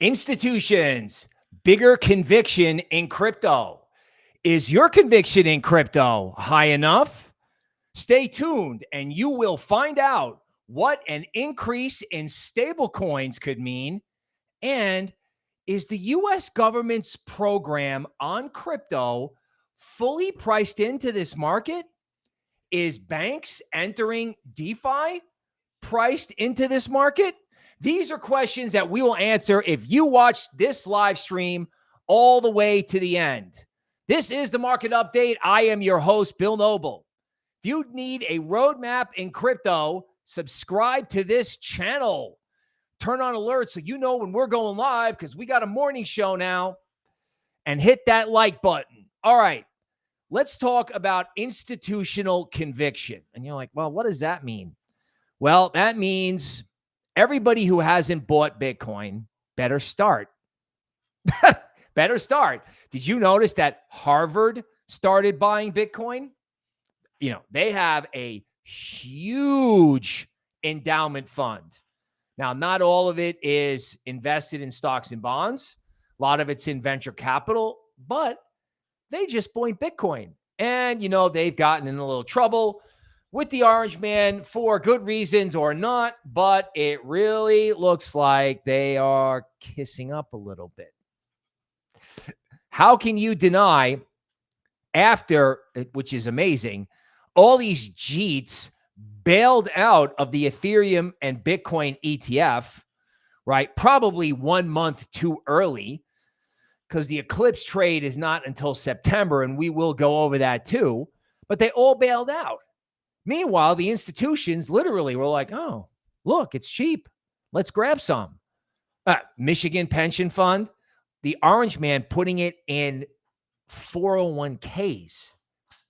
Institutions, bigger conviction in crypto. Is your conviction in crypto high enough? Stay tuned and you will find out what an increase in stablecoins could mean. And is the US government's program on crypto fully priced into this market? Is banks entering DeFi priced into this market? These are questions that we will answer if you watch this live stream all the way to the end. This is the Market Update. I am your host, Bill Noble. If you need a roadmap in crypto, subscribe to this channel. Turn on alerts so you know when we're going live, because we got a morning show now. And hit that like button. All right, let's talk about institutional conviction. And you're like, well, what does that mean? Well, that means everybody who hasn't bought Bitcoin better start. Better start. Did you notice that Harvard started buying Bitcoin? You know, they have a huge endowment fund. Now, not all of it is invested in stocks and bonds. A lot of it's in venture capital, but they just bought Bitcoin. And, you know, they've gotten in a little trouble with the Orange Man for good reasons or not, but it really looks like they are kissing up a little bit. How can you deny after, which is amazing, all these jeets bailed out of the Ethereum and Bitcoin ETF, right? Probably 1 month too early, because the Eclipse trade is not until September, and we will go over that too, but they all bailed out. Meanwhile, the institutions literally were like, oh, look, it's cheap. Let's grab some. Michigan Pension Fund, the Orange Man putting it in 401ks.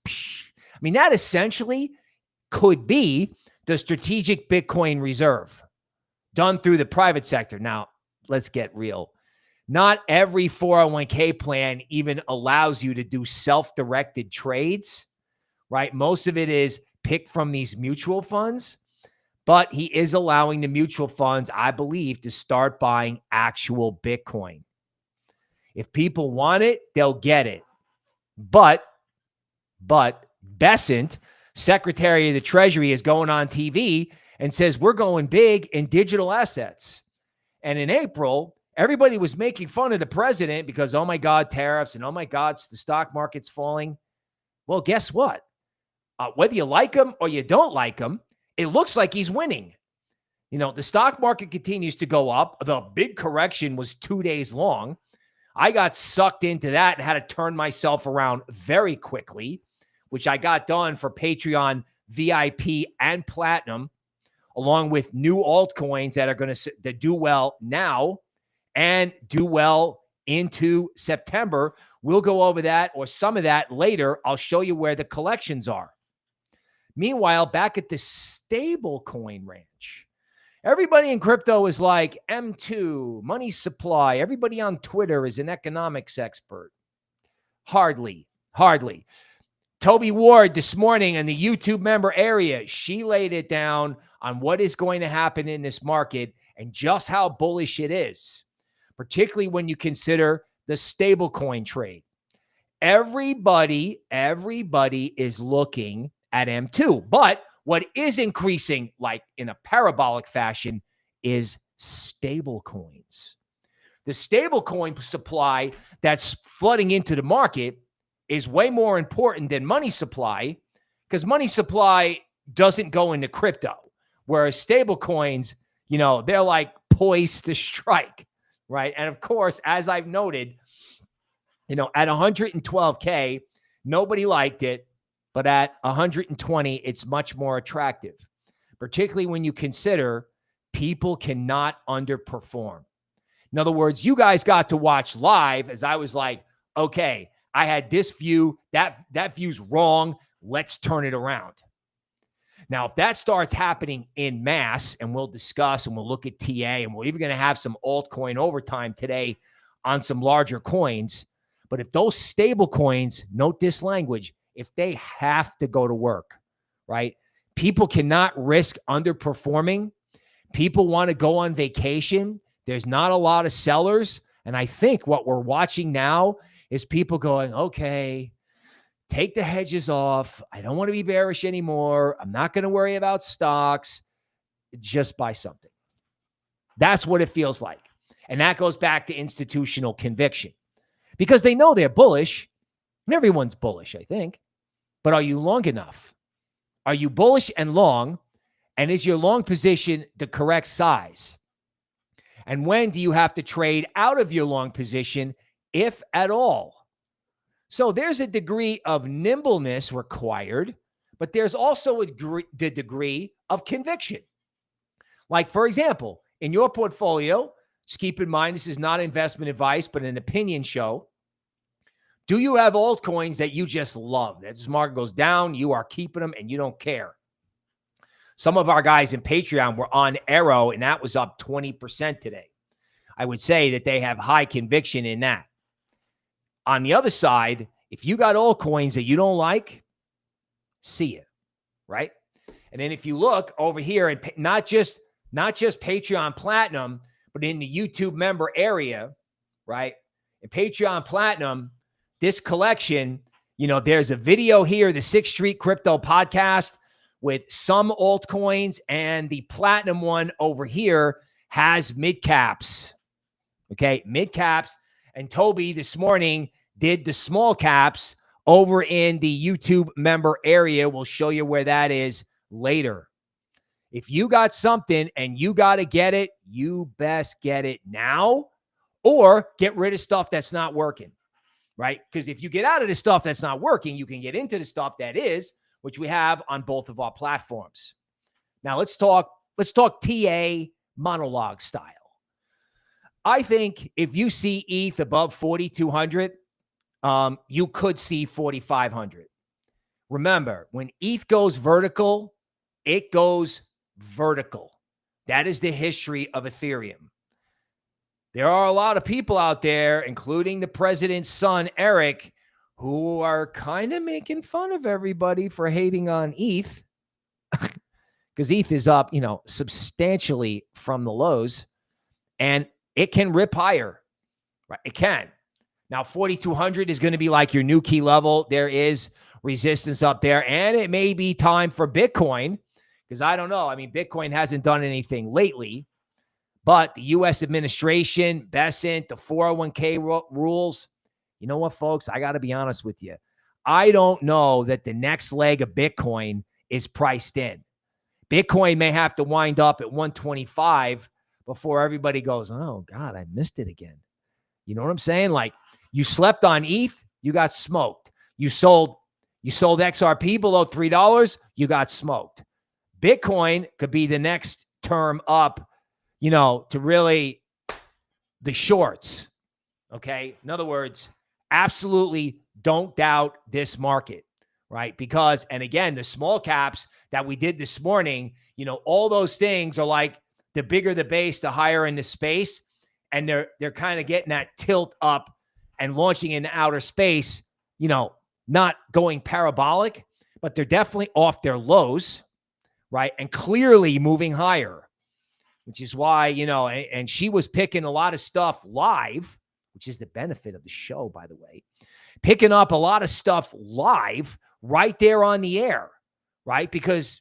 I mean, that essentially could be the strategic Bitcoin reserve done through the private sector. Now, let's get real. Not every 401k plan even allows you to do self-directed trades, right? Most of it is picked from these mutual funds, but he is allowing the mutual funds, I believe, to start buying actual Bitcoin. If people want it, they'll get it. But Bessent, Secretary of the Treasury, is going on TV and says, we're going big in digital assets. And in April, everybody was making fun of the president because, oh my God, tariffs, and oh my God, the stock market's falling. Well, guess what? Whether you like him or you don't like him, it looks like he's winning. You know, the stock market continues to go up. The big correction was 2 days long. I got sucked into that and had to turn myself around very quickly, which I got done for Patreon, VIP, and Platinum, along with new altcoins that are going to do well now and do well into September. We'll go over that or some of that later. I'll show you where the collections are. Meanwhile, back at the stablecoin ranch, everybody in crypto is like M2, money supply. Everybody on Twitter is an economics expert. Hardly. Toby Ward this morning in the YouTube member area, she laid it down on what is going to happen in this market and just how bullish it is, particularly when you consider the stablecoin trade. Everybody is looking at M2, but what is increasing like in a parabolic fashion is stable coins. The stablecoin supply that's flooding into the market is way more important than money supply, because money supply doesn't go into crypto, whereas stablecoins, you know, they're like poised to strike, right? And of course, as I've noted, you know, at 112K, nobody liked it, but at 120, it's much more attractive, particularly when you consider people cannot underperform. In other words, you guys got to watch live as I was like, okay, I had this view, that view's wrong. Let's turn it around. Now, if that starts happening in mass, and we'll discuss and we'll look at TA, and we're even going to have some altcoin overtime today on some larger coins. But if those stable coins, note this language, if they have to go to work, right? People cannot risk underperforming. People want to go on vacation. There's not a lot of sellers. And I think what we're watching now is people going, okay, take the hedges off. I don't want to be bearish anymore. I'm not going to worry about stocks. Just buy something. That's what it feels like. And that goes back to institutional conviction because they know they're bullish. And everyone's bullish, I think. But are you long enough? Are you bullish and long? And is your long position the correct size? And when do you have to trade out of your long position, if at all? So there's a degree of nimbleness required, but there's also the degree of conviction. Like, for example, in your portfolio, just keep in mind, this is not investment advice, but an opinion show. Do you have altcoins that you just love? That this market goes down, you are keeping them, and you don't care. Some of our guys in Patreon were on Aero, and that was up 20% today. I would say that they have high conviction in that. On the other side, if you got altcoins that you don't like, see it, right? And then if you look over here, and not just Patreon Platinum, but in the YouTube member area, right? In Patreon Platinum, this collection, there's a video here, the 6th Street Crypto Podcast with some altcoins, and the Platinum one over here has mid caps. Okay, mid caps. And Toby this morning did the small caps over in the YouTube member area. We'll show you where that is later. If you got something and you got to get it, you best get it now or get rid of stuff that's not working, right? Because if you get out of the stuff that's not working, you can get into the stuff that is, which we have on both of our platforms. Now let's talk TA monologue style. I think if you see ETH above 4,200, you could see 4,500. Remember, when ETH goes vertical, it goes vertical. That is the history of Ethereum. There are a lot of people out there, including the president's son, Eric, who are kind of making fun of everybody for hating on ETH because ETH is up, substantially from the lows, and it can rip higher, right? It can. Now, 4,200 is going to be like your new key level. There is resistance up there, and it may be time for Bitcoin because I don't know. I mean, Bitcoin hasn't done anything lately, but the U.S. administration, Bessent, the 401k rules, you know what, folks? I got to be honest with you. I don't know that the next leg of Bitcoin is priced in. Bitcoin may have to wind up at 125 before everybody goes, oh, God, I missed it again. You know what I'm saying? Like, you slept on ETH, you got smoked. You sold XRP below $3, you got smoked. Bitcoin could be the next term up, to really the shorts. Okay. In other words, absolutely don't doubt this market, right? Because, and again, the small caps that we did this morning, all those things are like the bigger the base, the higher in the space. And they're kind of getting that tilt up and launching in outer space, not going parabolic, but they're definitely off their lows, right? And clearly moving higher, which is why, and she was picking a lot of stuff live, which is the benefit of the show, by the way, picking up a lot of stuff live right there on the air, right? Because,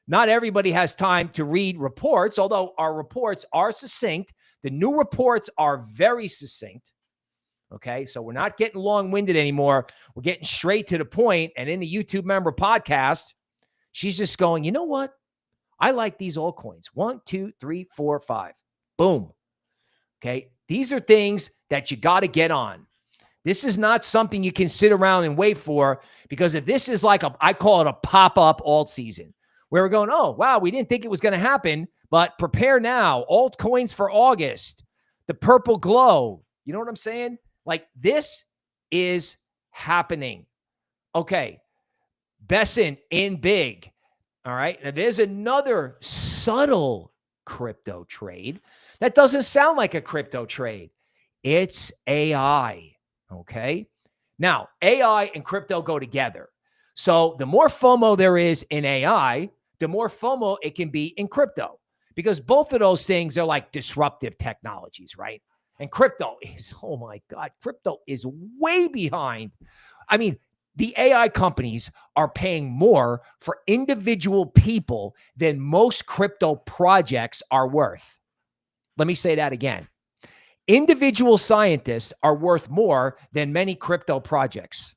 not everybody has time to read reports, although our reports are succinct. The new reports are very succinct. Okay, so we're not getting long-winded anymore. We're getting straight to the point. And in the YouTube member podcast, she's just going, you know what? I like these altcoins. 1, 2, 3, 4, 5. Boom. Okay, these are things that you got to get on. This is not something you can sit around and wait for, because if this is like I call it a pop-up alt season, where we're going, oh, wow, we didn't think it was going to happen, but prepare now. Altcoins for August, the purple glow. You know what I'm saying? Like, this is happening. Okay. Bessent in big. All right. Now, there's another subtle crypto trade that doesn't sound like a crypto trade. It's AI. Okay. Now, AI and crypto go together. So the more FOMO there is in AI, the more FOMO it can be in crypto, because both of those things are like disruptive technologies, right? And crypto is, oh my God, crypto is way behind. I mean, the AI companies are paying more for individual people than most crypto projects are worth. Let me say that again. Individual scientists are worth more than many crypto projects.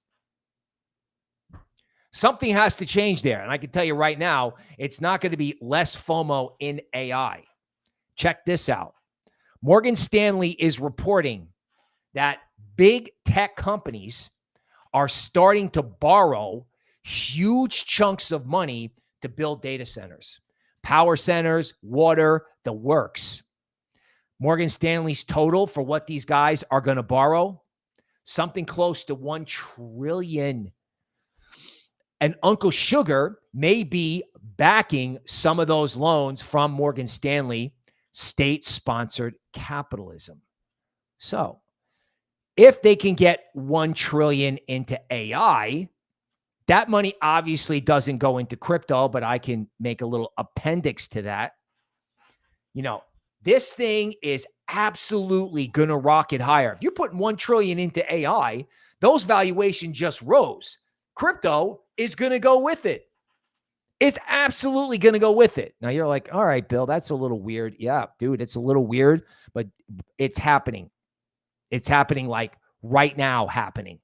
Something has to change there. And I can tell you right now, it's not going to be less FOMO in AI. Check this out. Morgan Stanley is reporting that big tech companies are starting to borrow huge chunks of money to build data centers, power centers, water, the works. Morgan Stanley's total for what these guys are going to borrow, something close to $1 trillion. And Uncle Sugar may be backing some of those loans from Morgan Stanley, state-sponsored capitalism. So if they can get $1 trillion into AI, that money obviously doesn't go into crypto, but I can make a little appendix to that. You know, this thing is absolutely going to rocket higher. If you're putting $1 trillion into AI, those valuations just rose. Crypto is going to go with it. It's absolutely going to go with it. Now you're like, all right, Bill, that's a little weird. Yeah, dude, it's a little weird, but it's happening. It's happening like right now happening.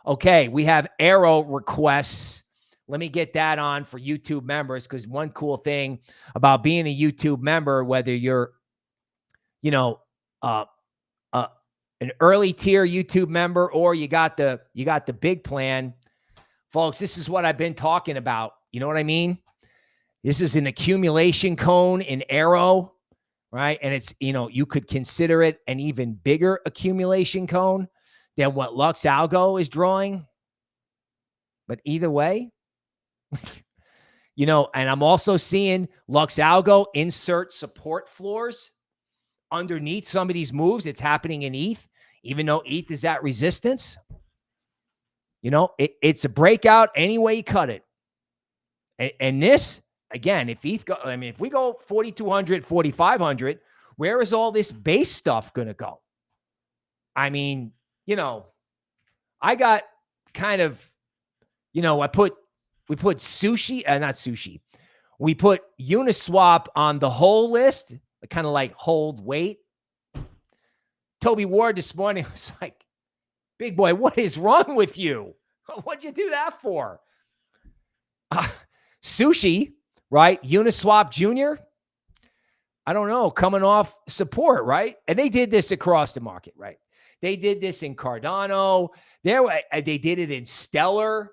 Okay, we have Aero requests. Let me get that on for YouTube members, because one cool thing about being a YouTube member, whether you're, you know, an early tier YouTube member or you got the big plan, folks, this is what I've been talking about. You know what I mean? This is an accumulation cone in Aero, right? And it's, you know, you could consider it an even bigger accumulation cone than what LuxAlgo is drawing. But either way, you know, and I'm also seeing LuxAlgo insert support floors underneath some of these moves. It's happening in ETH, even though ETH is at resistance. You know, it's a breakout any way you cut it. And this, again, if ETH go, I mean, if we go 4,200, 4,500, where is all this base stuff going to go? I mean, you know, I got kind of, you know, we put sushi, not sushi. We put Uniswap on the whole list, kind of like hold wait. Toby Ward this morning was like, big boy, what is wrong with you? What'd you do that for? Sushi, right? Uniswap Jr., I don't know, coming off support, right? And they did this across the market, right? They did this in Cardano. They did it in Stellar.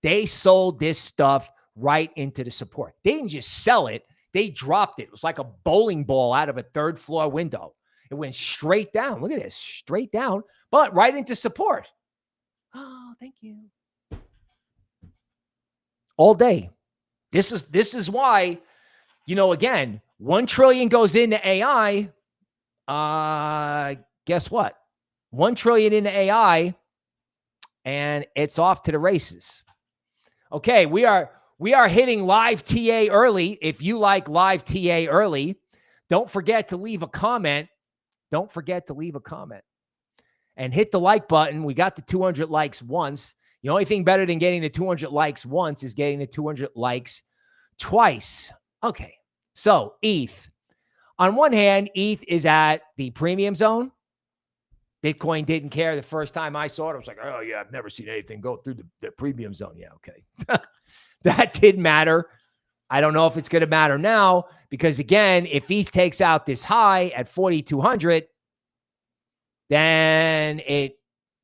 They sold this stuff right into the support. They didn't just sell it. They dropped it. It was like a bowling ball out of a third floor window. It went straight down. Look at this, straight down, but right into support. Oh, thank you. All day. This is why, you know, again, $1 trillion goes into AI. Guess what? $1 trillion into AI, and it's off to the races. Okay, we are hitting live TA early. If you like live TA early, don't forget to leave a comment. Don't forget to leave a comment and hit the like button. We got the 200 likes once. The only thing better than getting the 200 likes once is getting the 200 likes twice. Okay, so ETH. On one hand, ETH is at the premium zone. Bitcoin didn't care the first time I saw it. I was like, oh, yeah, I've never seen anything go through the premium zone. Yeah, okay. That didn't matter. I don't know if it's going to matter now because, again, if ETH takes out this high at 4,200, then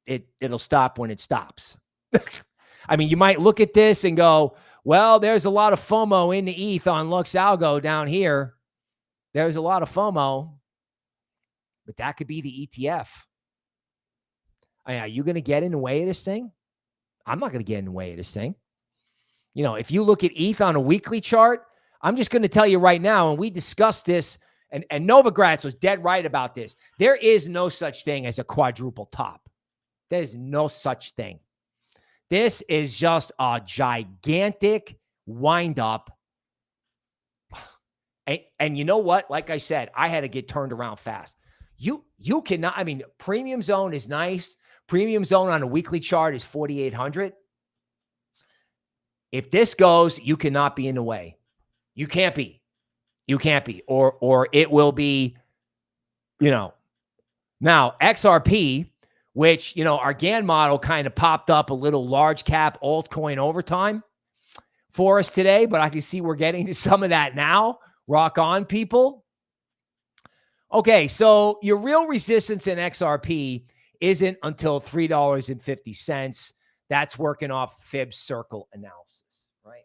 it'll stop when it stops. I mean, you might look at this and go, well, there's a lot of FOMO in the ETH on LuxAlgo down here. There's a lot of FOMO, but that could be the ETF. Are you going to get in the way of this thing? I'm not going to get in the way of this thing. You know, if you look at ETH on a weekly chart, I'm just going to tell you right now, and we discussed this, and Novogratz was dead right about this. There is no such thing as a quadruple top. There's no such thing. This is just a gigantic windup. And you know what? Like I said, I had to get turned around fast. You cannot, I mean, premium zone is nice. Premium zone on a weekly chart is 4,800. If this goes, you cannot be in the way. You can't be. You can't be. Or it will be, now XRP, which, our GAN model kind of popped up a little large cap altcoin overtime for us today, but I can see we're getting to some of that now. Rock on, people. Okay, so your real resistance in XRP isn't until $3.50. That's working off fib circle analysis, right?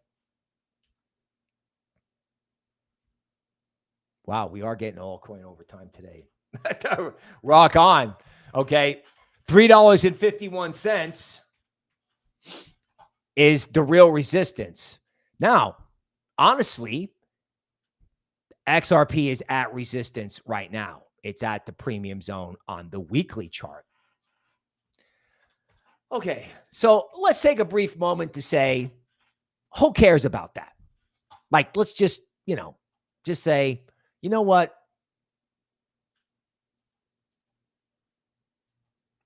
Wow, we are getting altcoin overtime today. Rock on. Okay, $3.51 is the real resistance. Now, honestly, XRP is at resistance right now. It's at the premium zone on the weekly chart. Okay, so let's take a brief moment to say, who cares about that? Like, let's just, just say, you know what?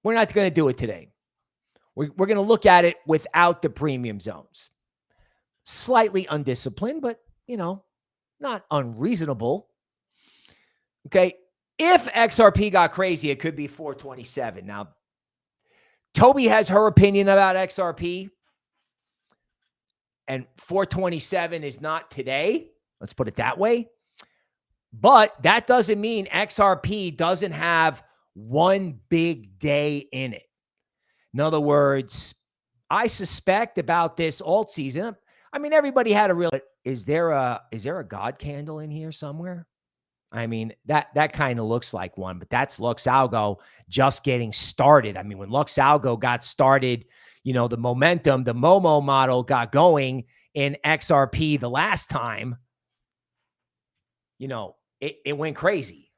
We're not going to do it today. We're going to look at it without the premium zones. Slightly undisciplined, but, not unreasonable. Okay. If XRP got crazy, it could be 427. Now, Toby has her opinion about XRP, and 427 is not today. Let's put it that way. But that doesn't mean XRP doesn't have one big day in it. In other words, I suspect about this alt season, I mean, everybody had a real, is there a God candle in here somewhere? I mean, that kind of looks like one, but that's LuxAlgo just getting started. I mean, when LuxAlgo got started, the momentum, the Momo model got going in XRP the last time, it went crazy.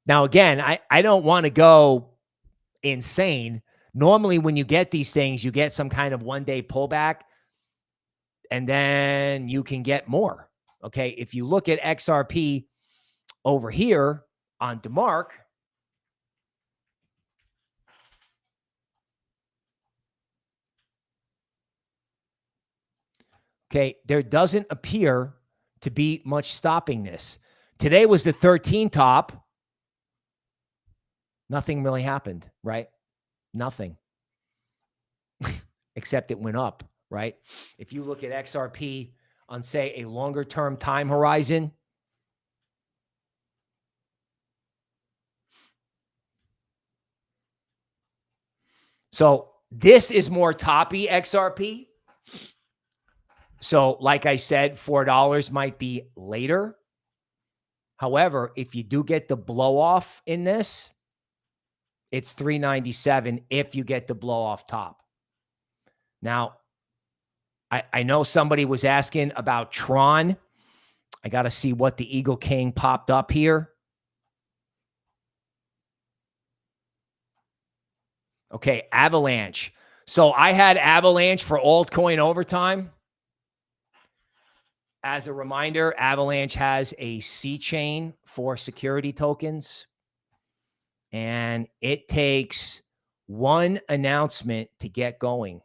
Now, again, I don't want to go insane. Normally, when you get these things, you get some kind of one-day pullback, and then you can get more. Okay, if you look at XRP over here on DeMark, okay, there doesn't appear to be much stopping this. Today was the 13 top. Nothing really happened, right? Nothing. Except it went up, right? If you look at XRP on, say, a longer term time horizon, so this is more toppy XRP. So like I said, $4 might be later. However, if you do get the blow off in this, it's 397 if you get the blow off top. Now, I know somebody was asking about Tron. I got to see what the Eagle King popped up here. Okay, Avalanche. So I had Avalanche for altcoin overtime. As a reminder, Avalanche has a C chain for security tokens. And it takes one announcement to get going.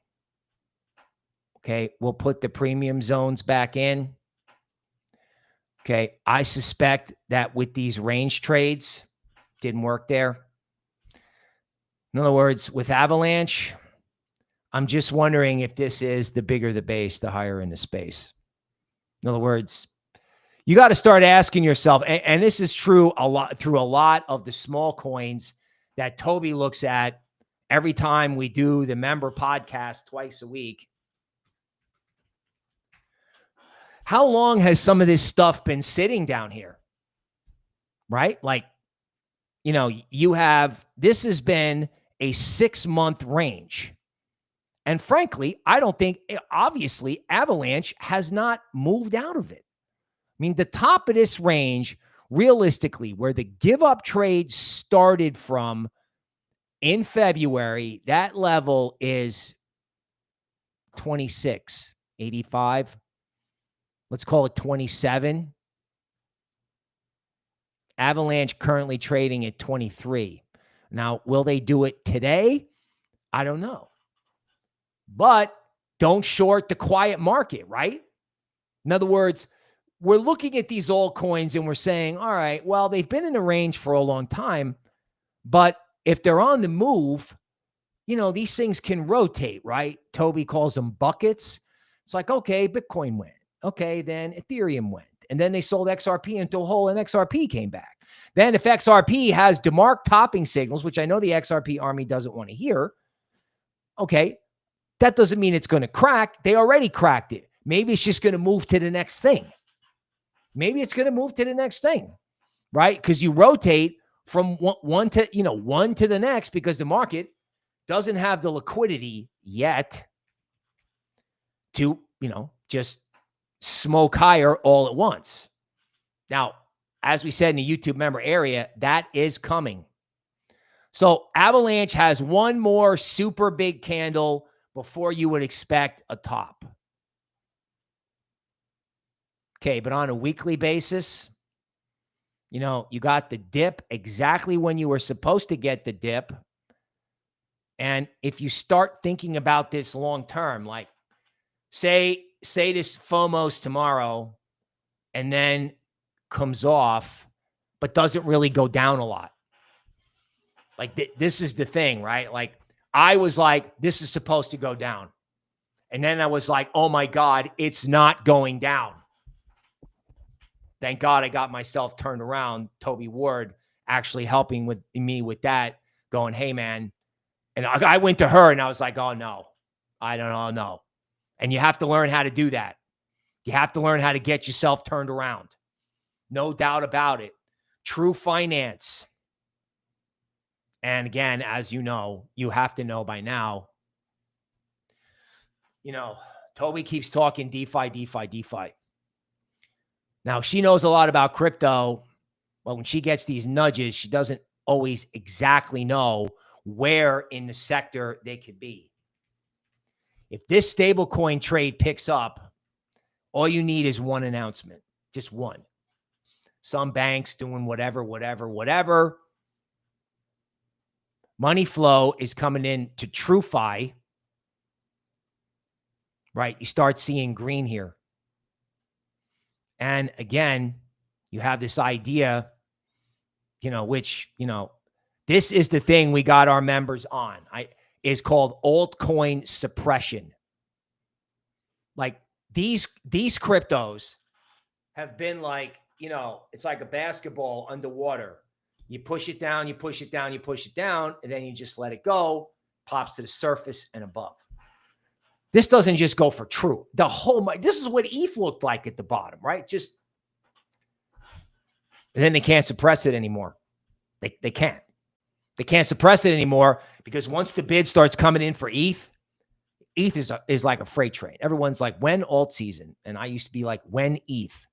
Okay, we'll put the premium zones back in. Okay, I suspect that with these range trades, didn't work there. In other words, with Avalanche, I'm just wondering if this is the bigger the base, the higher in the space. In other words, you got to start asking yourself, and this is true a lot through a lot of the small coins that Toby looks at every time we do the member podcast twice a week. How long has some of this stuff been sitting down here? Right? Like, you have, this has been a 6-month range. And frankly, I don't think, obviously, Avalanche has not moved out of it. I mean, the top of this range, realistically, where the give up trade started from in February, that level is 26.85. let's call it 27. Avalanche currently trading at 23. Now, will they do it today? I don't know. But don't short the quiet market, right? In other words, we're looking at these altcoins and we're saying, all right, well, they've been in a range for a long time, but if they're on the move, these things can rotate, right? Toby calls them buckets. It's like, okay, Bitcoin went. Okay, then Ethereum went. And then they sold XRP into a hole and XRP came back. Then if XRP has DeMark topping signals, which I know the XRP army doesn't want to hear, okay, that doesn't mean it's going to crack. They already cracked it. Maybe it's just going to move to the next thing. Maybe it's going to move to the next thing, right? Because you rotate from one to the next because the market doesn't have the liquidity yet to, just smoke higher all at once. Now, as we said in the YouTube member area, that is coming. So Avalanche has one more super big candle before you would expect a top. Okay, but on a weekly basis, you got the dip exactly when you were supposed to get the dip. And if you start thinking about this long term, like say this FOMO's tomorrow and then comes off, but doesn't really go down a lot. Like this is the thing, right? Like I was like, this is supposed to go down. And then I was like, oh my God, it's not going down. Thank God I got myself turned around. Toby Ward actually helping me with that, going, hey, man. And I went to her and I was like, oh, no, I don't know. And you have to learn how to do that. You have to learn how to get yourself turned around. No doubt about it. True finance. And again, as you know, you have to know by now, Toby keeps talking DeFi. Now, she knows a lot about crypto, but when she gets these nudges, she doesn't always exactly know where in the sector they could be. If this stablecoin trade picks up, all you need is one announcement, just one. Some banks doing whatever. Money flow is coming in to TruFi, right? You start seeing green here. And again, you have this idea, which, this is the thing we got our members on. Is called altcoin suppression. Like these cryptos have been like, it's like a basketball underwater. You push it down, and then you just let it go, pops to the surface and above. This doesn't just go for true. This is what ETH looked like at the bottom, right? And then they can't suppress it anymore. They can't. They can't suppress it anymore because once the bid starts coming in for ETH is like a freight train. Everyone's like, when Altseason? And I used to be like, when ETH?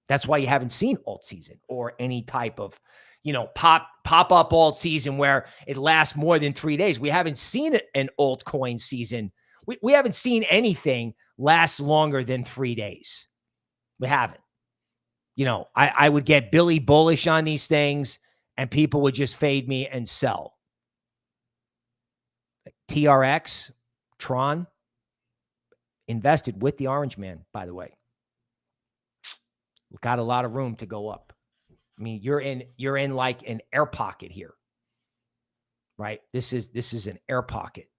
That's why you haven't seen Altseason or any type of, pop-up Altseason where it lasts more than 3 days. We haven't seen an altcoin season. We haven't seen anything last longer than 3 days. We haven't. I would get Billy bullish on these things and people would just fade me and sell. TRX, Tron, invested with the orange man, by the way. Got a lot of room to go up. I mean, you're in like an air pocket here, right? This is an air pocket.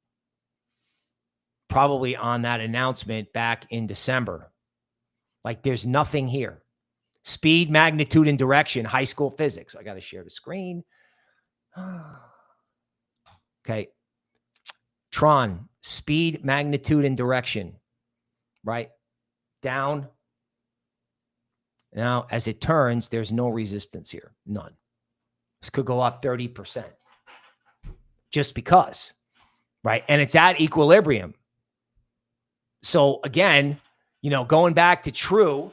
Probably on that announcement back in December. Like there's nothing here. Speed, magnitude, and direction, high school physics. I got to share the screen. Okay. Tron, speed, magnitude, and direction, right? Down. Now, as it turns, there's no resistance here. None. This could go up 30% just because, right? And it's at equilibrium. So again, going back to True,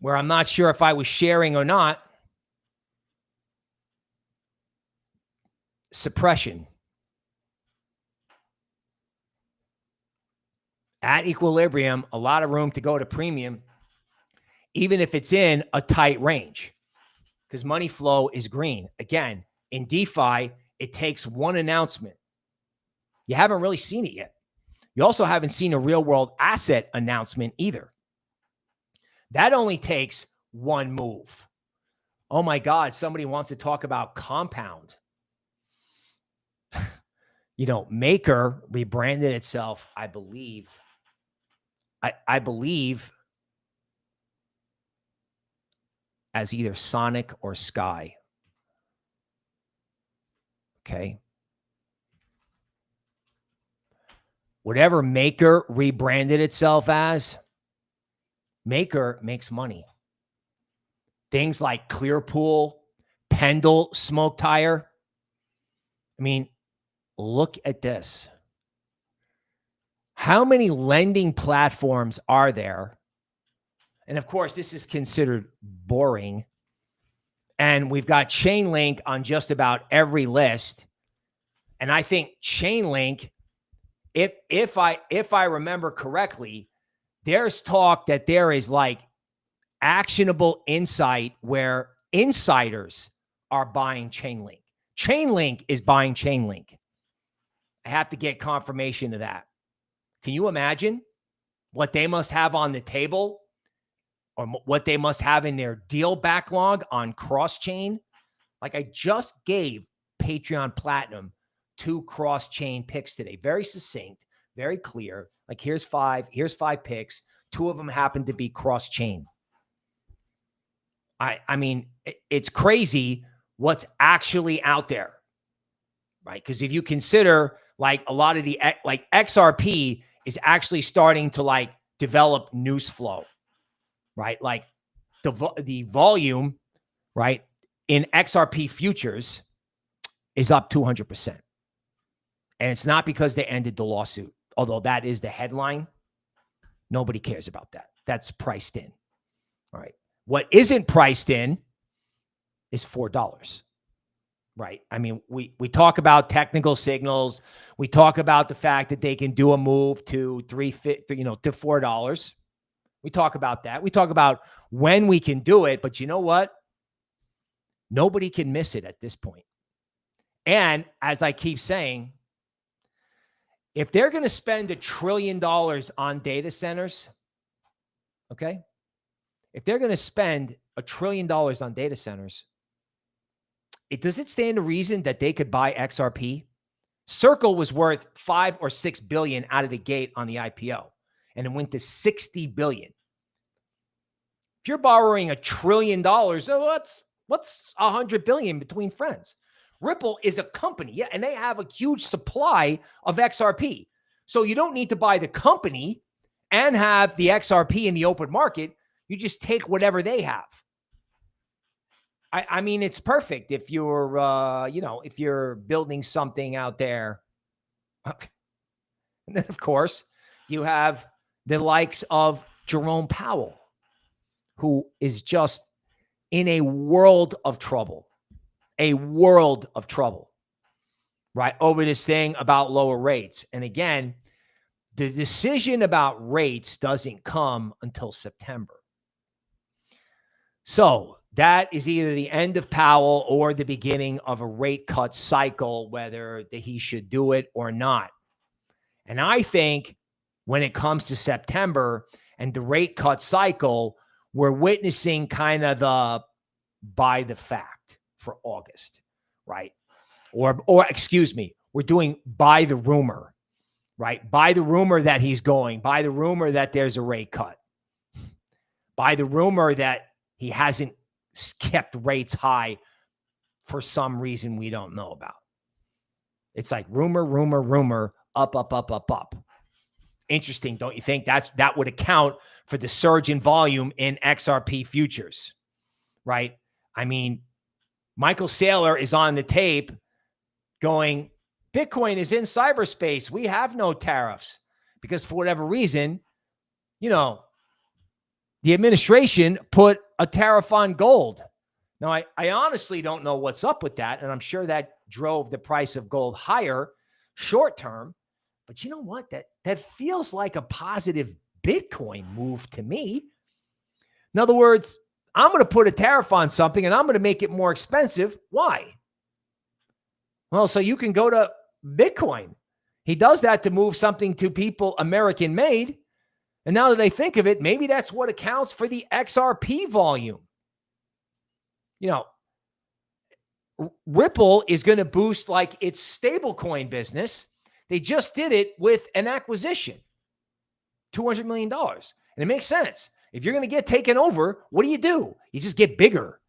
where I'm not sure if I was sharing or not, suppression. At equilibrium, a lot of room to go to premium, even if it's in a tight range, because money flow is green. Again, in DeFi, it takes one announcement. You haven't really seen it yet. You also haven't seen a real world asset announcement either. That only takes one move. Oh my God, somebody wants to talk about compound. Maker rebranded itself, I believe. I believe as either Sonic or Sky. Okay. Whatever Maker rebranded itself as, Maker makes money. Things like Clearpool, Pendle, Smoke Tire. I mean, look at this. How many lending platforms are there? And of course, this is considered boring. And we've got Chainlink on just about every list. And I think Chainlink, if I remember correctly, there's talk that there is like actionable insight where insiders are buying Chainlink. Chainlink is buying Chainlink. I have to get confirmation of that. Can you imagine what they must have on the table or what they must have in their deal backlog on cross-chain? Like I just gave Patreon Platinum 2 cross-chain picks today. Very succinct, very clear. Like here's 5 picks. 2 of them happen to be cross-chain. I mean, it's crazy what's actually out there, right? Because if you consider like a lot of the, like XRP is actually starting to like develop news flow, right? Like the volume, right, in XRP futures is up 200%. And it's not because they ended the lawsuit, although that is the headline. Nobody cares about that. That's priced in. All right. What isn't priced in is $4, right? I mean, we talk about technical signals. We talk about the fact that they can do a move to to $4. We talk about that. We talk about when we can do it, but you know what? Nobody can miss it at this point. And as I keep saying, if they're going to spend $1 trillion on data centers, okay? If they're going to spend $1 trillion on data centers, does it stand to reason that they could buy XRP? Circle was worth $5 or $6 billion out of the gate on the IPO, and it went to $60 billion. If you're borrowing $1 trillion, what's $100 billion between friends? Ripple is a company, yeah, and they have a huge supply of XRP. So you don't need to buy the company and have the XRP in the open market. You just take whatever they have. I mean, it's perfect if you're, if you're building something out there. And then, of course, you have the likes of Jerome Powell, who is just in a world of trouble, right? Over this thing about lower rates. And again, the decision about rates doesn't come until September. So that is either the end of Powell or the beginning of a rate cut cycle, whether he should do it or not. And I think when it comes to September and the rate cut cycle, we're witnessing kind of the by the fact for August, right? Or excuse me, we're doing by the rumor, right? By the rumor that he's going, by the rumor that there's a rate cut, by the rumor that he hasn't kept rates high for some reason we don't know about. It's like rumor, up. Interesting, don't you think? That would account for the surge in volume in XRP futures, right? I mean, Michael Saylor is on the tape going, Bitcoin is in cyberspace. We have no tariffs because for whatever reason, the administration put a tariff on gold. Now, I honestly don't know what's up with that, and I'm sure that drove the price of gold higher short term. But you know what? That feels like a positive Bitcoin move to me. In other words, I'm going to put a tariff on something and I'm going to make it more expensive. Why? Well, so you can go to Bitcoin. He does that to move something to people American made. And now that I think of it, maybe that's what accounts for the XRP volume. You know, Ripple is going to boost like its stablecoin business. They just did it with an acquisition, $200 million. And it makes sense. If you're going to get taken over, what do? You just get bigger,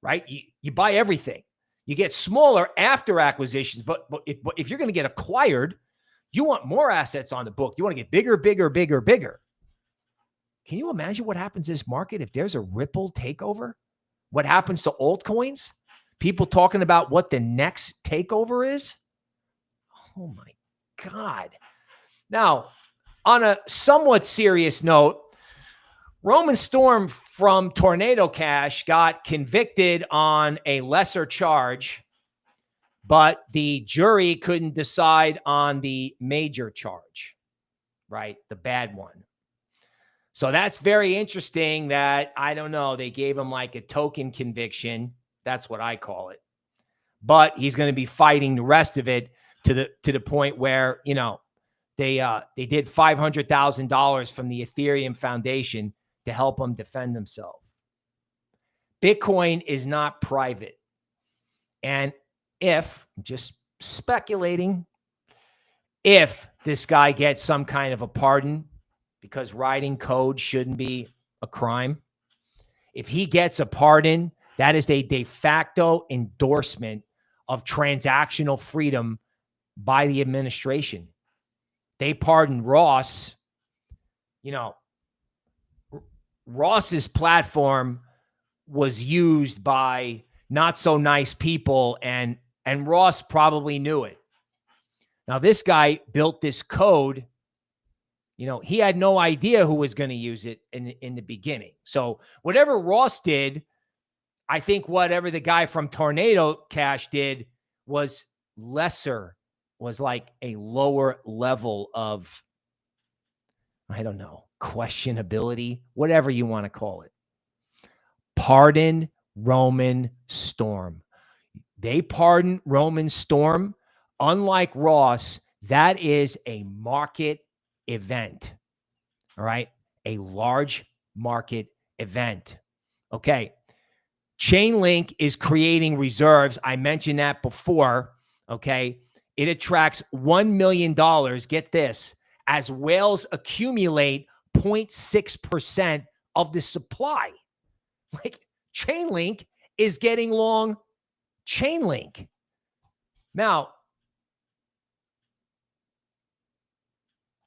right? You buy everything. You get smaller after acquisitions. But if you're going to get acquired, you want more assets on the book. You want to get bigger, bigger, bigger, bigger. Can you imagine what happens in this market if there's a Ripple takeover? What happens to altcoins? People talking about what the next takeover is? Oh my God. Now, on a somewhat serious note, Roman Storm from Tornado Cash got convicted on a lesser charge, but the jury couldn't decide on the major charge, right? The bad one. So that's very interesting that, I don't know, they gave him like a token conviction. That's what I call it. But he's going to be fighting the rest of it to the point where, you know, they did $500,000 from the Ethereum Foundation to help him defend himself. Bitcoin is not private. And if, just speculating, if this guy gets some kind of a pardon, because writing code shouldn't be a crime, if he gets a pardon, that is a de facto endorsement of transactional freedom by the administration. They pardoned Ross. You know, Ross's platform was used by not so nice people, and Ross probably knew it. Now, this guy built this code. You know, he had no idea who was going to use it in the beginning. So whatever Ross did, I think whatever the guy from Tornado Cash did was lesser, was like a lower level of, I don't know, questionability, whatever you want to call it. Pardon Roman Storm. They pardon Roman Storm. Unlike Ross, that is a market event. All right. A large market event. Okay. Chainlink is creating reserves. I mentioned that before. Okay. It attracts $1 million. Get this, as whales accumulate 0.6% of the supply. Like, Chainlink is getting long Chainlink. Now,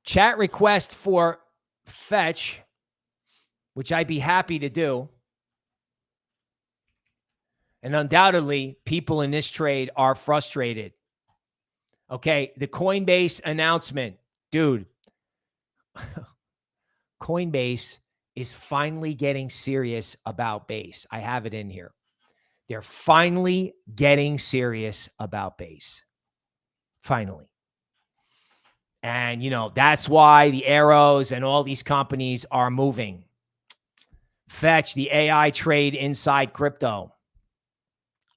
chat request for Fetch, which I'd be happy to do. And undoubtedly, people in this trade are frustrated. Okay, the Coinbase announcement. Dude, Coinbase is finally getting serious about Base. I have it in here. They're finally getting serious about Base. Finally. And, you know, that's why the Arrows and all these companies are moving. Fetch, the AI trade inside crypto,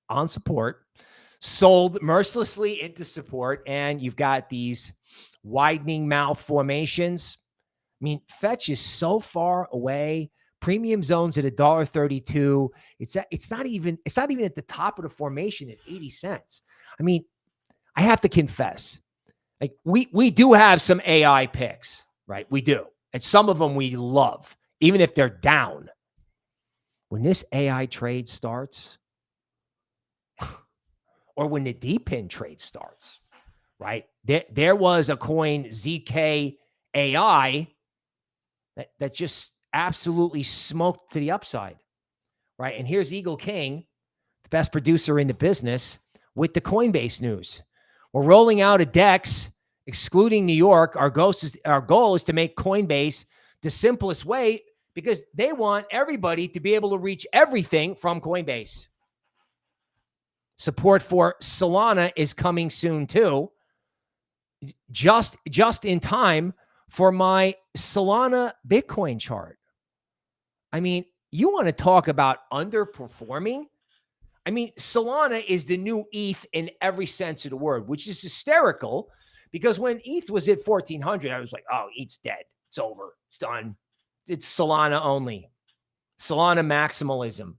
on support, sold mercilessly into support, and you've got these widening mouth formations. I mean, Fetch is so far away. Premium zones at $1.32. It's not even at the top of the formation at 80 cents. I mean, I have to confess, like we do have some AI picks, right? We do. And some of them we love, even if they're down. When this AI trade starts, or when the D-pin trade starts, right? There was a coin, ZK AI, that just absolutely smoked to the upside, right? And here's Eagle King, the best producer in the business, with the Coinbase news. We're rolling out a DEX, excluding New York. Our goal is to make Coinbase the simplest way, because they want everybody to be able to reach everything from Coinbase. Support for Solana is coming soon too. just in time for my Solana Bitcoin chart. I mean, you want to talk about underperforming? I mean, Solana is the new ETH in every sense of the word, which is hysterical because when ETH was at 1,400, I was like, oh, ETH's dead. It's over. It's done. It's Solana only. Solana maximalism.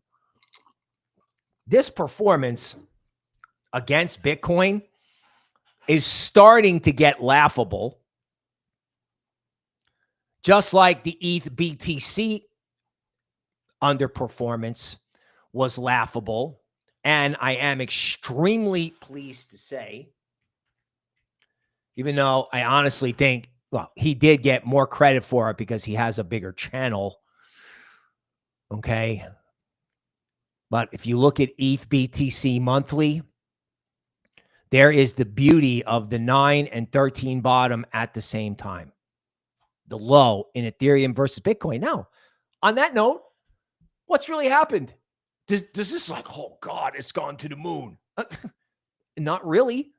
This performance against Bitcoin is starting to get laughable. Just like the ETH BTC underperformance was laughable. And I am extremely pleased to say, even though I honestly think, well, he did get more credit for it because he has a bigger channel. Okay. But if you look at ETH BTC monthly, there is the beauty of the 9 and 13 bottom at the same time. The low in Ethereum versus Bitcoin. Now, on that note, what's really happened? Does this like, oh God, it's gone to the moon? Not really.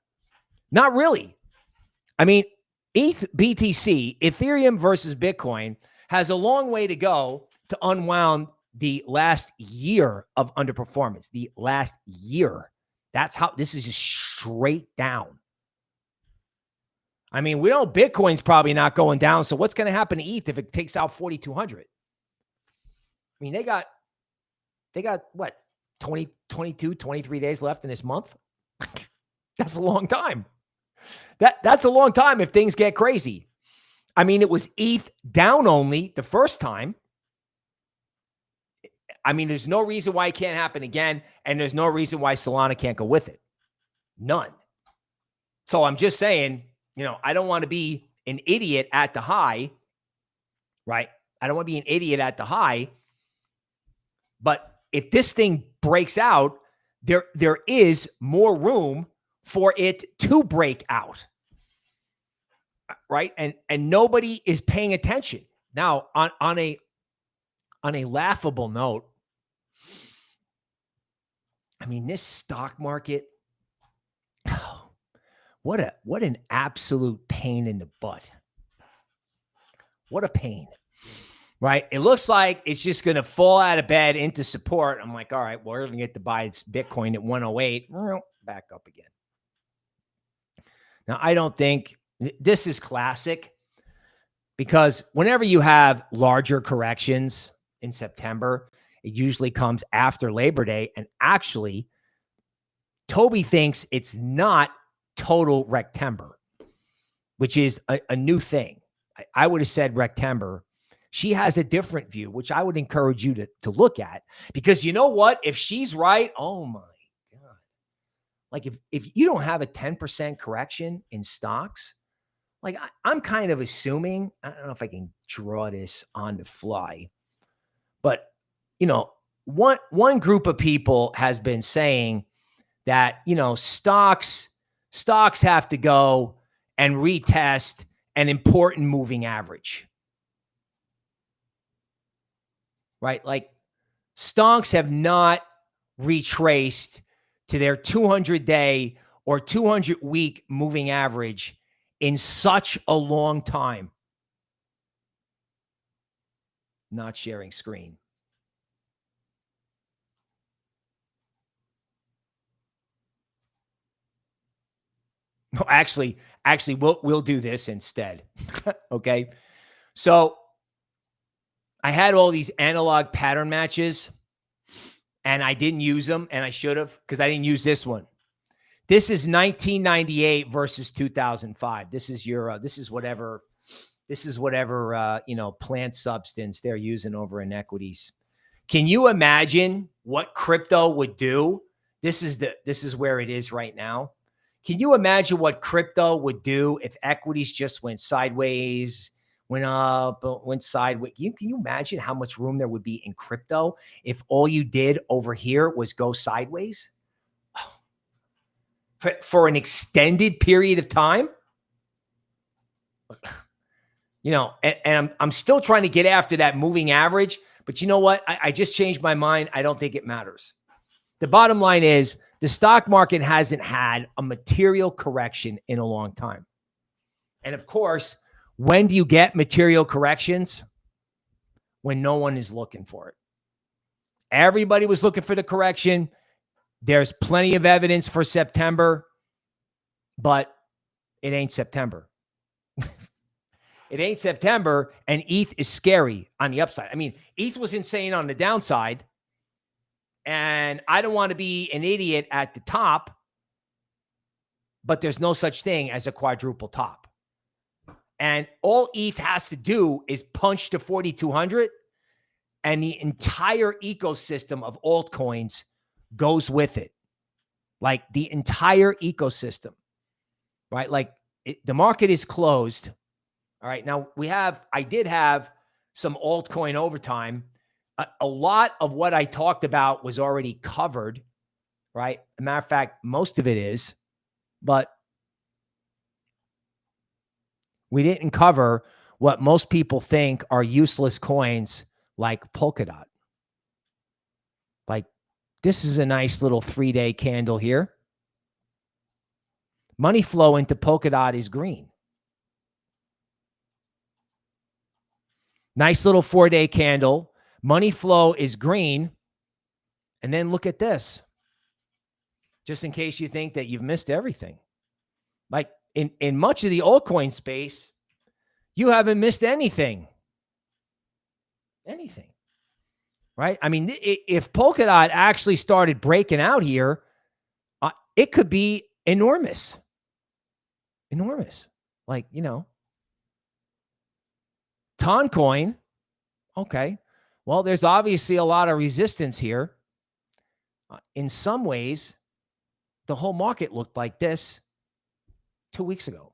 Not really. I mean, ETH BTC, Ethereum versus Bitcoin, has a long way to go to unwound the last year of underperformance. The last year. That's how this is just straight down. I mean, we know Bitcoin's probably not going down. So what's going to happen to ETH if it takes out 4,200? I mean, they got what, 20, 22, 23 days left in this month? That's a long time. That's a long time if things get crazy. I mean, it was ETH down only the first time. I mean, there's no reason why it can't happen again, and there's no reason why Solana can't go with it. None. So I'm just saying, you know, I don't want to be an idiot at the high, right? I don't want to be an idiot at the high. But if this thing breaks out, there is more room for it to break out, right? And nobody is paying attention. Now, on a laughable note, I mean, this stock market, oh, what an absolute pain in the butt. What a pain. Right? It looks like it's just going to fall out of bed into support. I'm like, all right, well, we're going to get to buy Bitcoin at 108. Back up again. Now, I don't think this is classic because whenever you have larger corrections in September, it usually comes after Labor Day. And actually, Toby thinks it's not total Rectember, which is a new thing. I would have said Rectember. She has a different view, which I would encourage you to look at, because you know what? If she's right, oh my God. Like if you don't have a 10% correction in stocks, like I'm kind of assuming, I don't know if I can draw this on the fly, but you know, one group of people has been saying that, you know, stocks have to go and retest an important moving average. Right? Like stocks have not retraced to their 200-day or 200-week moving average in such a long time. Not sharing screen. No, actually, we'll do this instead. Okay. So I had all these analog pattern matches and I didn't use them, and I should have, because I didn't use this one. This is 1998 versus 2005. This is your, this is whatever, you know, plant substance they're using over in equities. Can you imagine what crypto would do? This is where it is right now. Can you imagine what crypto would do if equities just went sideways, went up, went sideways? Can you imagine how much room there would be in crypto if all you did over here was go sideways for an extended period of time? You know, and I'm still trying to get after that moving average, but you know what? I just changed my mind. I don't think it matters. The bottom line is the stock market hasn't had a material correction in a long time. And of course, when do you get material corrections? When no one is looking for it. Everybody was looking for the correction. There's plenty of evidence for September, but it ain't September. It ain't September, and ETH is scary on the upside. I mean, ETH was insane on the downside, and I don't want to be an idiot at the top, but there's no such thing as a quadruple top. And all ETH has to do is punch to 4,200, and the entire ecosystem of altcoins goes with it. Like the entire ecosystem, right? Like the market is closed. All right. Now I did have some altcoin overtime. A lot of what I talked about was already covered, right? As a matter of fact, most of it is, but we didn't cover what most people think are useless coins like Polkadot. Like, this is a nice little 3-day candle here. Money flow into Polkadot is green. Nice little 4-day candle. Money flow is green. And then look at this. Just in case you think that you've missed everything. Like in much of the altcoin space, you haven't missed anything. Anything. Right? I mean, if Polkadot actually started breaking out here, it could be enormous. Enormous. Like, you know. Toncoin. Okay. Well, there's obviously a lot of resistance here. In some ways, the whole market looked like this 2 weeks ago.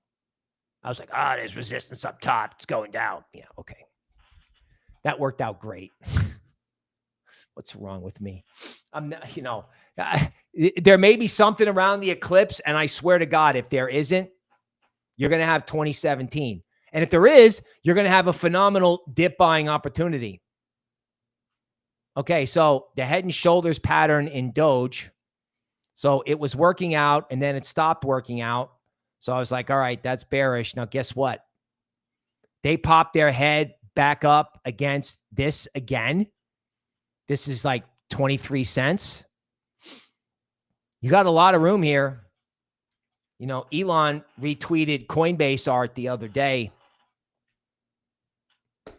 I was like, there's resistance up top. It's going down. Yeah, okay. That worked out great. What's wrong with me? I'm not, you know, there may be something around the eclipse, and I swear to God, if there isn't, you're going to have 2017. And if there is, you're going to have a phenomenal dip buying opportunity. Okay, so the head and shoulders pattern in Doge. So it was working out, and then it stopped working out. So I was like, all right, that's bearish. Now, guess what? They popped their head back up against this again. This is like 23 cents. You got a lot of room here. You know, Elon retweeted Coinbase art the other day. A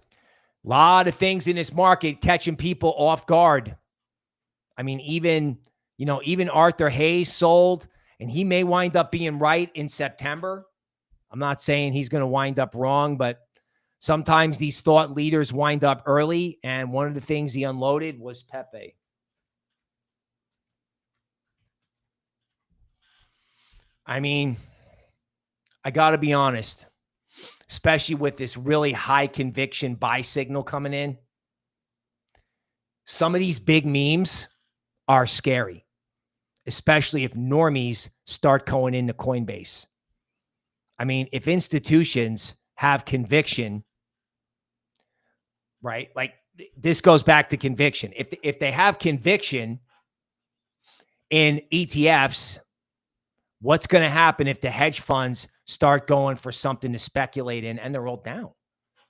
lot of things in this market catching people off guard. I mean, even Arthur Hayes sold, and he may wind up being right in September. I'm not saying he's going to wind up wrong, but sometimes these thought leaders wind up early, and one of the things he unloaded was Pepe. I mean, I got to be honest, especially with this really high conviction buy signal coming in. Some of these big memes are scary, especially if normies start going into Coinbase. I mean, if institutions have conviction, right? Like this goes back to conviction. If they have conviction in ETFs, what's going to happen if the hedge funds start going for something to speculate in and they're all down,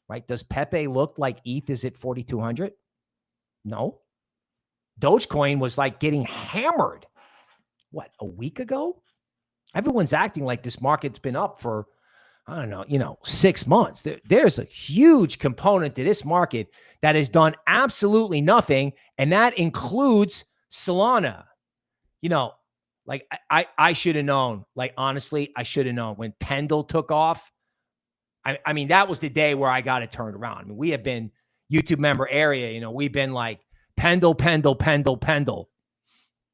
right? Does Pepe look like ETH is at 4,200? No. Dogecoin was like getting hammered. What, a week ago? Everyone's acting like this market's been up for, I don't know, 6 months. There's a huge component to this market that has done absolutely nothing, and that includes Solana. You know, like I should have known. Like, honestly, I should have known when Pendle took off. I mean, that was the day where I got it turned around. I mean, we have been YouTube member area. You know, we've been like Pendle.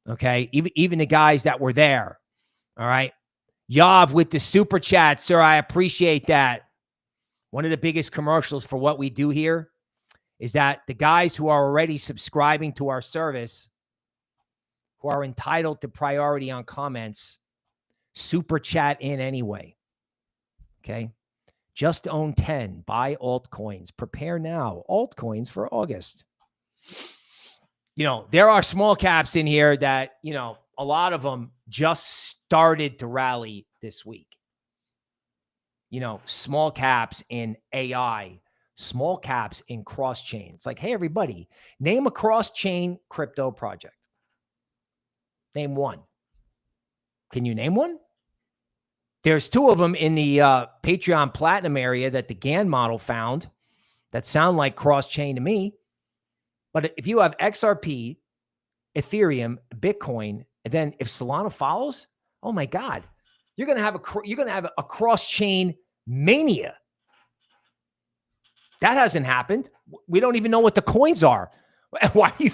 Okay, even the guys that were there. All right. Yav with the super chat, sir. I appreciate that. One of the biggest commercials for what we do here is that the guys who are already subscribing to our service, who are entitled to priority on comments, super chat in anyway. Okay. Just own 10. Buy altcoins. Prepare now. Altcoins for August. You know, there are small caps in here that, you know, a lot of them just started to rally this week. small caps in AI, small caps in cross-chain. It's like, hey, everybody, name a cross-chain crypto project. Name one. Can you name one? There's two of them in the Patreon Platinum area that the GAN model found that sound like cross-chain to me. But if you have XRP, Ethereum, Bitcoin, and then if Solana follows, oh my God, you're gonna have a cross-chain mania. That hasn't happened. We don't even know what the coins are. Why do you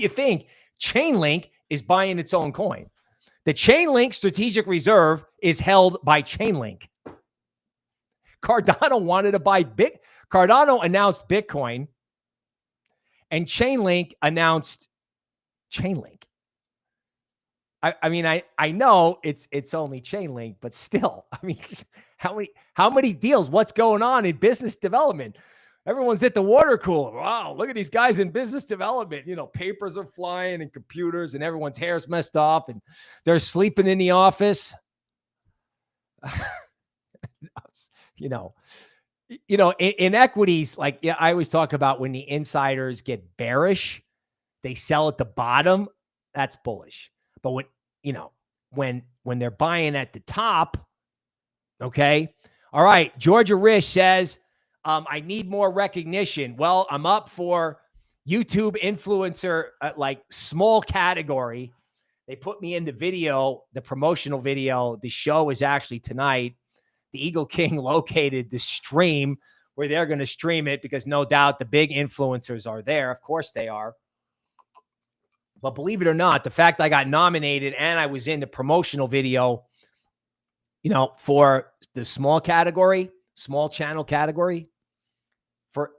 think Chainlink is buying its own coin? The Chainlink Strategic Reserve is held by Chainlink. Cardano wanted to buy Cardano announced Bitcoin, and Chainlink announced Chainlink. I mean, I know it's only Chainlink, but still, I mean, how many deals? What's going on in business development? Everyone's at the water cooler. Wow, look at these guys in business development. Papers are flying and computers, and everyone's hair's messed up, and they're sleeping in the office. In equities, like I always talk about when the insiders get bearish, they sell at the bottom. That's bullish. But when they're buying at the top, okay. All right. Georgia Rish says, I need more recognition. Well, I'm up for YouTube influencer, like small category. They put me in the video, the promotional video. The show is actually tonight. The Eagle King located the stream where they're going to stream it because no doubt the big influencers are there. Of course they are. But believe it or not, the fact I got nominated and I was in the promotional video, for the small category, small channel category,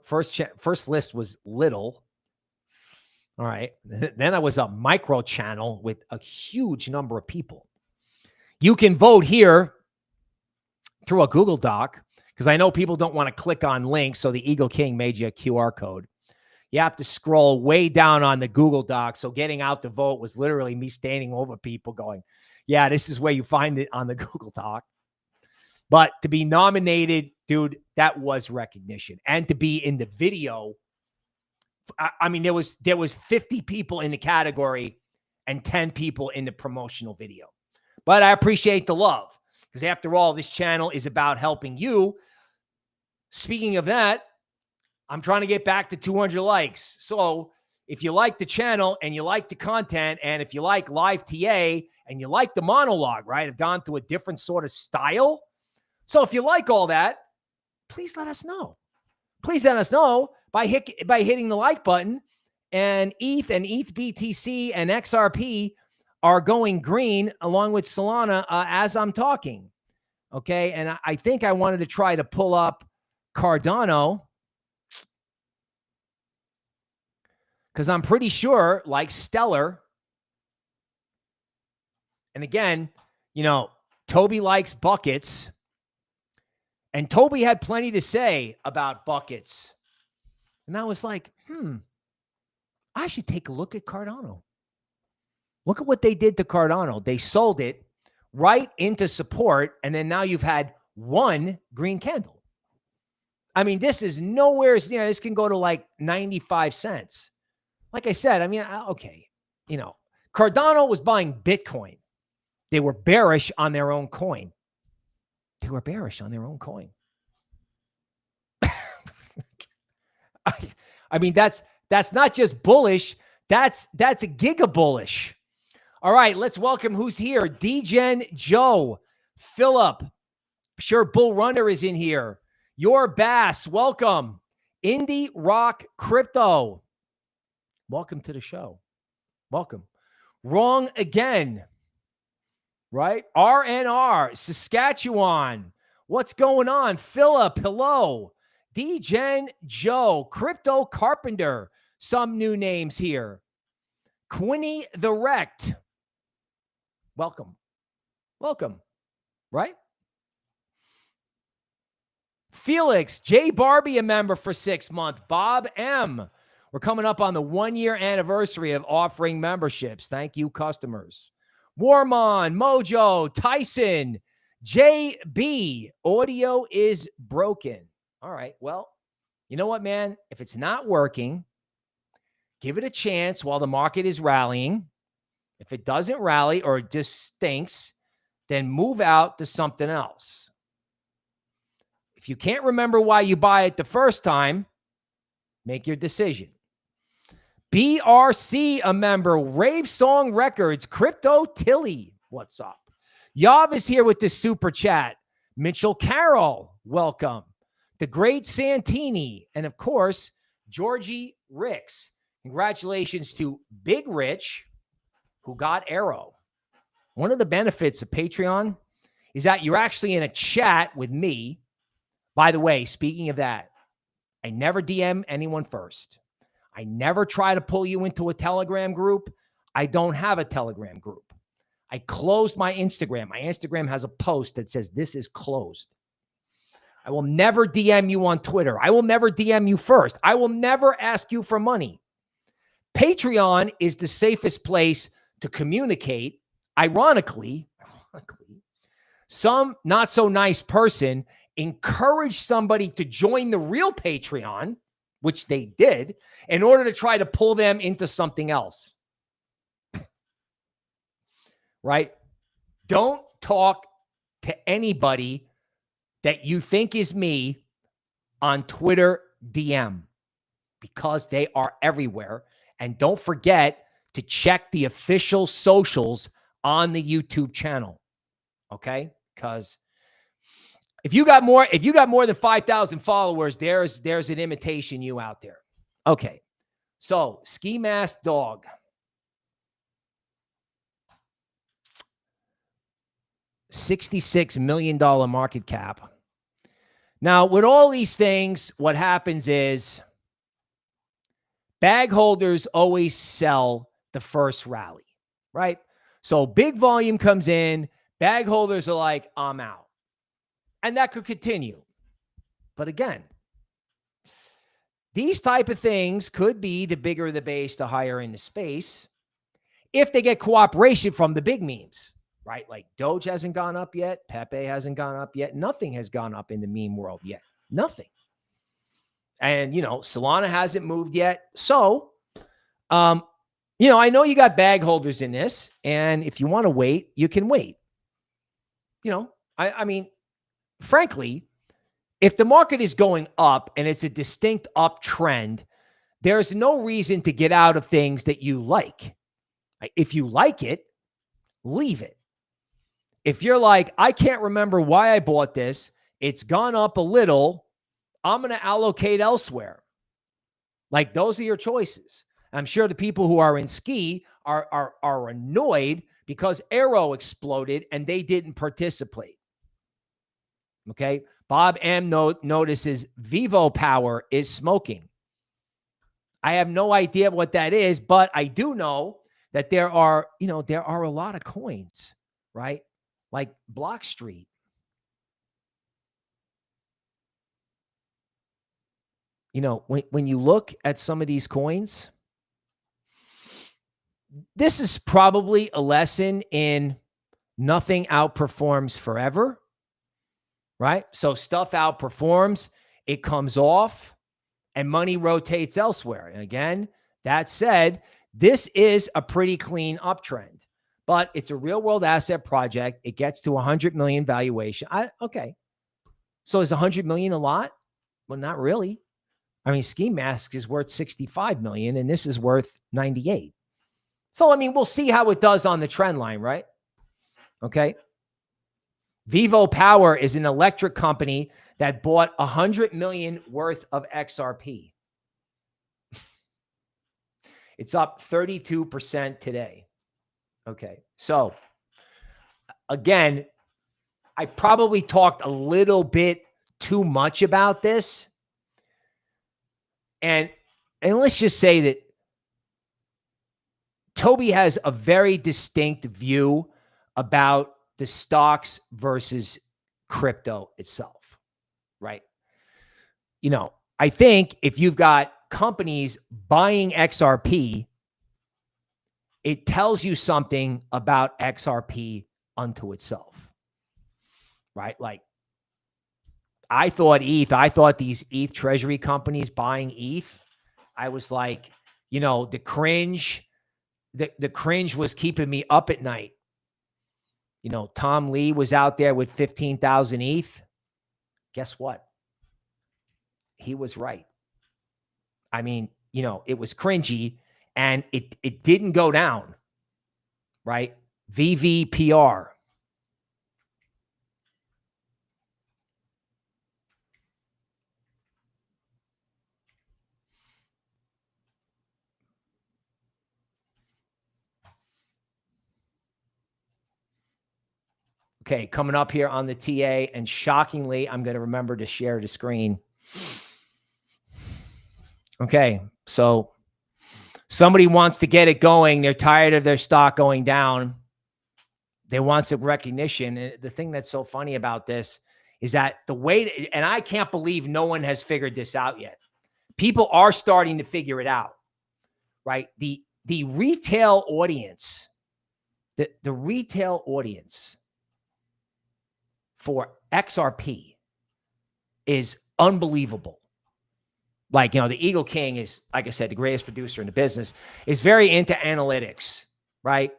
first list was little. All right. Then I was a micro channel with a huge number of people. You can vote here through a Google Doc because I know people don't want to click on links. So the Eagle King made you a QR code. You have to scroll way down on the Google Doc. So getting out to vote was literally me standing over people going, yeah, this is where you find it on the Google Doc. But to be nominated, dude, that was recognition. And to be in the video, I mean, there was 50 people in the category and 10 people in the promotional video. But I appreciate the love because after all, this channel is about helping you. Speaking of that, I'm trying to get back to 200 likes. So if you like the channel and you like the content, and if you like live TA and you like the monologue, right? I've gone to a different sort of style. So if you like all that, please let us know. Please let us know by hitting the like button. And ETH and ETH BTC and XRP are going green along with Solana as I'm talking. Okay. And I think I wanted to try to pull up Cardano because I'm pretty sure, like Stellar, and again, Toby likes buckets. And Toby had plenty to say about buckets. And I was like, I should take a look at Cardano. Look at what they did to Cardano. They sold it right into support. And then now you've had one green candle. I mean, this is nowhere near, this can go to like 95 cents. Like I said, I mean, okay, Cardano was buying Bitcoin. They were bearish on their own coin. They were bearish on their own coin. I mean, that's not just bullish. That's a giga bullish. All right, let's welcome who's here. DGen Joe, Philip, sure Bull Runner is in here. Your Bass, welcome. Indie Rock Crypto, welcome to the show. Welcome. Wrong again. Right? RNR, Saskatchewan. What's going on? Philip, hello. DGen Joe, Crypto Carpenter. Some new names here. Quinny the Wrecked. Welcome. Welcome. Right? Felix, J Barbie, a member for 6 months. Bob M. We're coming up on the 1-year anniversary of offering memberships. Thank you, customers. Warmon, Mojo, Tyson, JB, audio is broken. All right. Well, you know what, man? If it's not working, give it a chance while the market is rallying. If it doesn't rally or it just stinks, then move out to something else. If you can't remember why you buy it the first time, make your decision. BRC, a member, Rave Song Records, Crypto Tilly, what's up? Yav is here with the super chat. Mitchell Carroll, welcome. The Great Santini, and of course, Georgie Ricks. Congratulations to Big Rich, who got Arrow. One of the benefits of Patreon is that you're actually in a chat with me. By the way, speaking of that, I never DM anyone first. I never try to pull you into a Telegram group. I don't have a Telegram group. I closed my Instagram. My Instagram has a post that says this is closed. I will never DM you on Twitter. I will never DM you first. I will never ask you for money. Patreon is the safest place to communicate. Ironically, some not so nice person encouraged somebody to join the real Patreon, which they did, in order to try to pull them into something else. Right? Don't talk to anybody that you think is me on Twitter DM, because they are everywhere. And don't forget to check the official socials on the YouTube channel. Okay? Because if you got more than 5,000 followers, there's an imitation you out there. Okay. So, Ski Mask Dog. $66 million market cap. Now, with all these things, what happens is bag holders always sell the first rally, right? So big volume comes in, bag holders are like, I'm out. And that could continue. But again, these type of things could be the bigger the base, the higher in the space, if they get cooperation from the big memes, right? Like Doge hasn't gone up yet. Pepe hasn't gone up yet. Nothing has gone up in the meme world yet. Nothing. And, Solana hasn't moved yet. So, I know you got bag holders in this. And if you want to wait, you can wait. I mean, frankly, if the market is going up and it's a distinct uptrend, there's no reason to get out of things that you like. If you like it, leave it. If you're like, I can't remember why I bought this, it's gone up a little, I'm going to allocate elsewhere. Like, those are your choices. I'm sure the people who are in ski are annoyed because Arrow exploded and they didn't participate. Okay. Bob M notices VivoPower is smoking. I have no idea what that is, but I do know that there are a lot of coins, right? Like Blockstreet. When you look at some of these coins, this is probably a lesson in nothing outperforms forever, right? So stuff outperforms, it comes off, and money rotates elsewhere. And again, that said, this is a pretty clean uptrend, but it's a real world asset project. It gets to 100 million valuation. Okay. So is 100 million a lot? Well, not really. I mean, Ski Mask is worth 65 million and this is worth 98. So, I mean, we'll see how it does on the trend line, right? Okay. VivoPower is an electric company that bought 100 million worth of XRP. It's up 32% today. Okay. So again, I probably talked a little bit too much about this. And let's just say that Toby has a very distinct view about the stocks versus crypto itself, right? I think if you've got companies buying XRP, it tells you something about XRP unto itself. right? Like, I thought these ETH treasury companies buying ETH, I was like, you know, the cringe was keeping me up at night. You know, Tom Lee was out there with 15,000 ETH. Guess what? He was right. I mean, you know, it was cringy and it didn't go down, right? VVPR. Okay, coming up here on the TA, and shockingly, I'm going to remember to share the screen. Okay, so somebody wants to get it going. They're tired of their stock going down. They want some recognition. And the thing that's so funny about this is that the way, and I can't believe no one has figured this out yet. People are starting to figure it out, right? The retail audience, the retail audience for XRP is unbelievable. Like, you know, the Eagle King is, like I said, the greatest producer in the business, is very into analytics, right?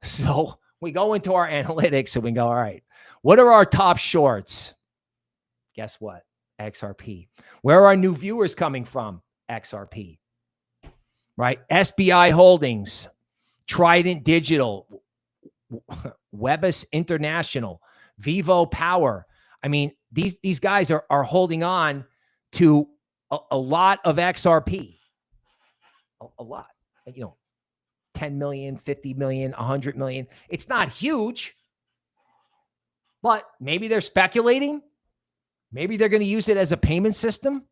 So we go into our analytics and we go, all right, what are our top shorts? Guess what? XRP. Where are our new viewers coming from? XRP, right? SBI Holdings, Trident Digital, Webus International, VivoPower. I mean, these guys are holding on to a lot of XRP, a lot, you know, 10 million, 50 million, 100 million. It's not huge, but maybe they're speculating. Maybe they're going to use it as a payment system,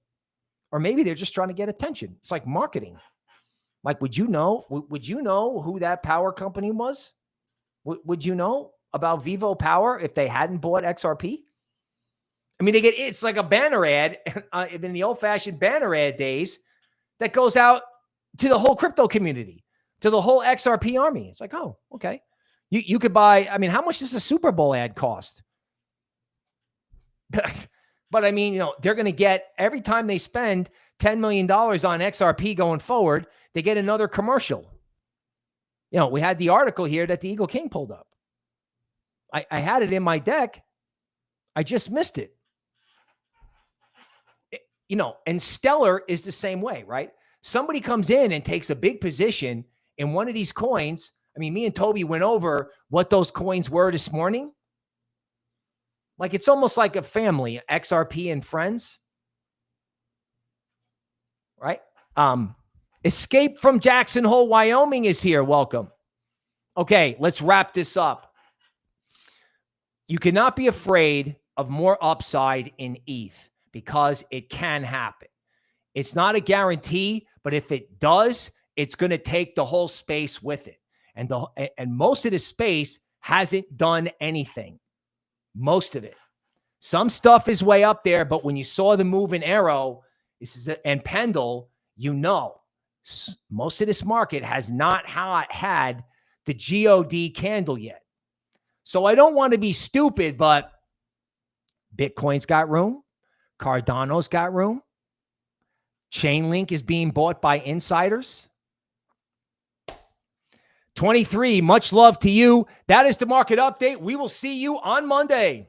or maybe they're just trying to get attention. It's like marketing. Like, would you know who that power company was? Would you know about VivoPower if they hadn't bought XRP? I mean, it's like a banner ad in the old-fashioned banner ad days that goes out to the whole crypto community, to the whole XRP army. It's like, oh, okay. You could buy, I mean, how much does a Super Bowl ad cost? But I mean, you know, they're going to get, every time they spend $10 million on XRP going forward, they get another commercial. You know, we had the article here that the Eagle King pulled up. I had it in my deck. I just missed it. You know, and Stellar is the same way, right? Somebody comes in and takes a big position in one of these coins. I mean, me and Toby went over what those coins were this morning. Like, it's almost like a family, XRP and friends, right? Escape from Jackson Hole, Wyoming is here. Welcome. Okay, let's wrap this up. You cannot be afraid of more upside in ETH because it can happen. It's not a guarantee, but if it does, it's going to take the whole space with it. And most of the space hasn't done anything. Most of it. Some stuff is way up there, but when you saw the move in Arrow and Pendle, you know, most of this market has not had the GOD candle yet. So I don't want to be stupid, but Bitcoin's got room. Cardano's got room. Chainlink is being bought by insiders. 23, much love to you. That is the market update. We will see you on Monday.